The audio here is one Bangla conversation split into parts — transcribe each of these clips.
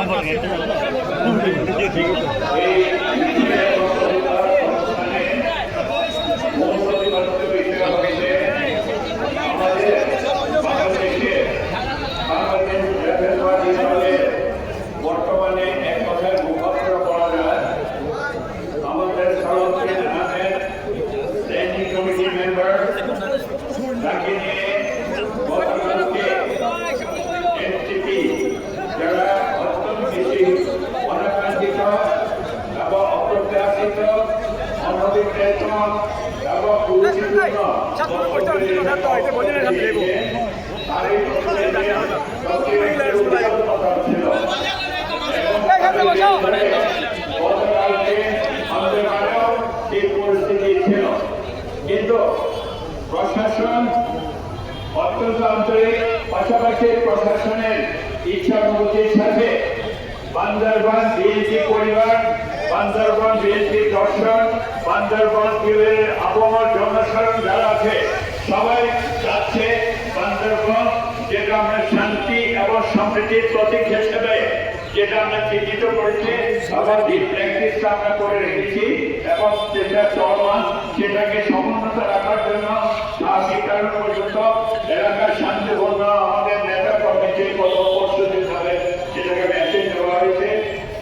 ভাই একটু আমি দাঁড়াই বর্তমানে এক কথায় মুখস্থ করা যায় আমাদের সভাপতি নামের স্ট্যান্ডিং কমিটি মেম্বার তাকে নিয়ে গতকালকে এনসিপি যারা অত্যন্ত বেশি অনাকাঙ্ক্ষিত এবং অপ্রত্যাশিত অনভিপ্রেত এবং গুরুত্বপূর্ণ কিন্তু প্রশাসন অত্যন্ত আন্তরিক, পাশাপাশি প্রশাসনের ইচ্ছানুভূতির সাথে বান্দরবান বিএনপি পরিবার, বান্দরবান বিএনপি দর্শন, বান্দরবান বিলের আবহাওয়ার জনসাধারণ যারা আছে সবাই চাচ্ছে বান্দরবান যেটা আমরা শান্তি এবং সমৃদ্ধির প্রতীক হিসেবে যেটা আমরা চিহ্নিত করেছি আবার প্র্যাকটিসটা আমরা করে রেখেছি এবং যেটা চলমান সেটাকে সমুন্নত রাখার জন্য আগামীকাল পর্যন্ত এলাকার শান্তিপূর্ণ আমাদের নেতা কর্মীদের পরশুদিন ভাবে সেটাকে মেসেজ দেওয়া হয়েছে।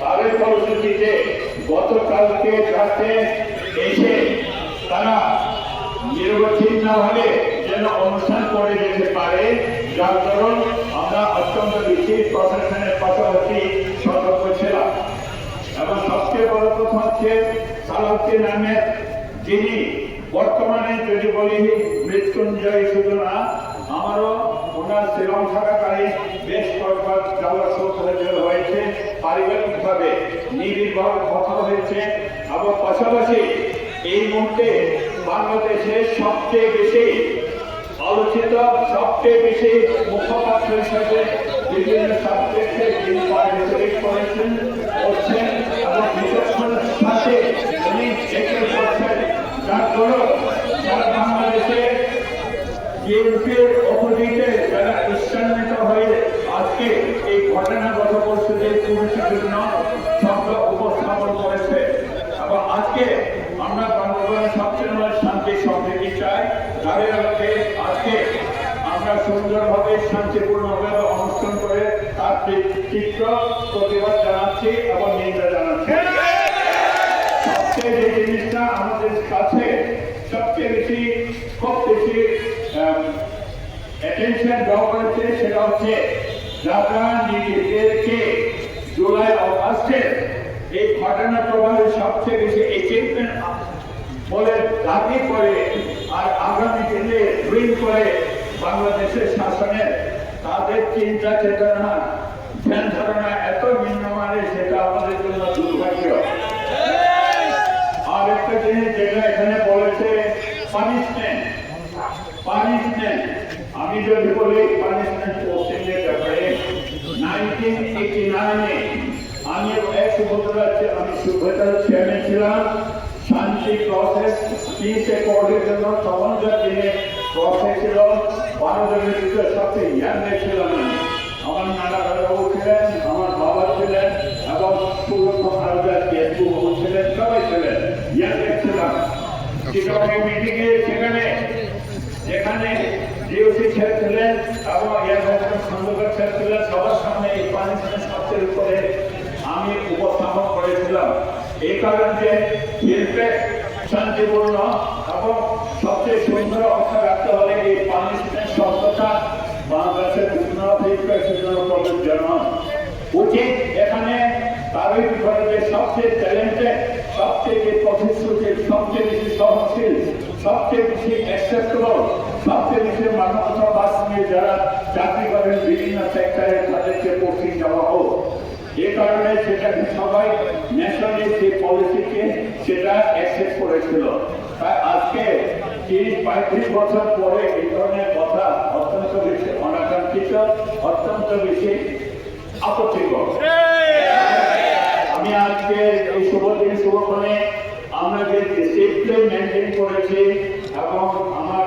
তাদের ফলশ্রুতিতে গতকালকে রাতে এসে তারা নিরবচ্ছিন্নভাবে যেন অনুষ্ঠান করে যেতে পারে, যার কারণ আমরা অত্যন্ত বেশি প্রশাসনের পাশাপাশি সতর্ক ছিলাম। এবং সবচেয়ে বড় কথা হচ্ছে সালাউদ্দিন আহমেদ, যিনি বর্তমানে যদি বলি মৃত্যুঞ্জয় শুধু না, আমারও ওনার শ্রীলং থাকাকালীন বেশ কয়েকবার যাওয়ার সৌভাগ্য হয়েছে, পারিবারিকভাবে নিবিড়ভাবে কথা হয়েছে এবং পাশাপাশি এই মুহূর্তে বাংলাদেশের সবচেয়ে বেশি আলোচিত, সবচেয়ে বেশি মুখপাত্র হিসেবে বিভিন্ন সাবজেক্টে তিনি পার্টিসিপেট করেছেন করছেন এবং বিচক্ষণের সাথে উনি এগিয়ে করছেন। যার ফলে সারা বাংলাদেশে বিএনপির অপোজিটে যারা ঈর্ষান্বিত হয়ে আজকে এই ঘটনাগত পরিস্থিতির পুলিশের জন্য শব্দ উপস্থাপন করেছে। এবং আজকে আমরা বাংলাদেশের সবচেয়ে শান্তি সমৃদ্ধি চাই, তাদের আলোকে আজকে আমরা সুন্দরভাবে শান্তিপূর্ণভাবে অনুষ্ঠান করে তার তীব্র প্রতিবাদ জানাচ্ছি এবং নিন্দা জানাচ্ছি। সবচেয়ে যে জিনিসটা আমাদের কাছে সবচেয়ে বেশি খুব বেশি অ্যাটেনশন দেওয়া করেছে সেটা হচ্ছে যারা নিজেদেরকে জুলাই অগাস্টের এই ঘটনা প্রবাহে সবচেয়ে বেশি অ্যাচিভমেন্ট বলে দাবি করে আর আগামী দিনে ঋণ করে বাংলাদেশের শাসনের তাদের চিন্তা চেতনা ধ্যান ধারণা এত নিম্নমানের, সেটা আমাদের জন্য দুর্ভাগ্য। আর একটা জিনিস যেটা এখানে বলেছে পানিশমেন্ট, আমি যদি বলি পানিশমেন্ট পোস্টিংয়ের ব্যাপারে 1989-এ আমি আমি সুভদ্রার চেয়ারম্যান ছিলাম। শান্তি প্রসেস পিস অ্যাকর্ডের জন্য তখনকার দিনে প্রসেস ছিল 12 জনের ভিতরে সবচেয়ে ইয়াংদের ছিলাম আমি। আমার নানা দাদাবাবু ছিলেন, আমার বাবা ছিলেন এবং ছিলেন, সবাই ছিলেন, ইয়াংদের ছিলাম। মিটিংয়ে সেখানে যেখানে ডিওসি স্যার ছিলেন এবং খন্দকার স্যার ছিলেন, সবার সামনে এই পানিশমেন্ট সবচেয়ে উপরে আমি উপস্থাপন করেছিলাম। এই কারণে শান্তিপূর্ণ এবং সবচেয়ে সুন্দর অবস্থা রাখতে হলে এই পানিশমেন্ট শব্দটা বাংলাদেশের বিভিন্ন প্রযোজ্য উচিত। এখানে তারই বিপরীতে সবচেয়ে ট্যালেন্টেড, সবচেয়ে প্রতিশ্রুতির, সবচেয়ে বেশি সহনশীল, সবচেয়ে বেশি অ্যাকসেপ্টেবল, সবচেয়ে বেশি মানবতাবাদ নিয়ে যারা চাকরি করেন বিভিন্ন সেক্টরে তাদেরকে পোস্টিং দেওয়া হোক। যে কারণে সেটাকে সবাই ন্যাশনালিস্ট যে পলিসিকে সেটা অ্যাকসেপ্ট করেছিল। তাই আজকে 30-35 বছর পরে এই ধরনের কথা অত্যন্ত বেশি অনাকাঙ্ক্ষিত, অত্যন্ত বেশি আপত্তিকর। আমি আজকে এই শুভদিন শুভক্ষণে আমরা যে ডিসিপ্লিন মেনটেন করেছি এবং আমার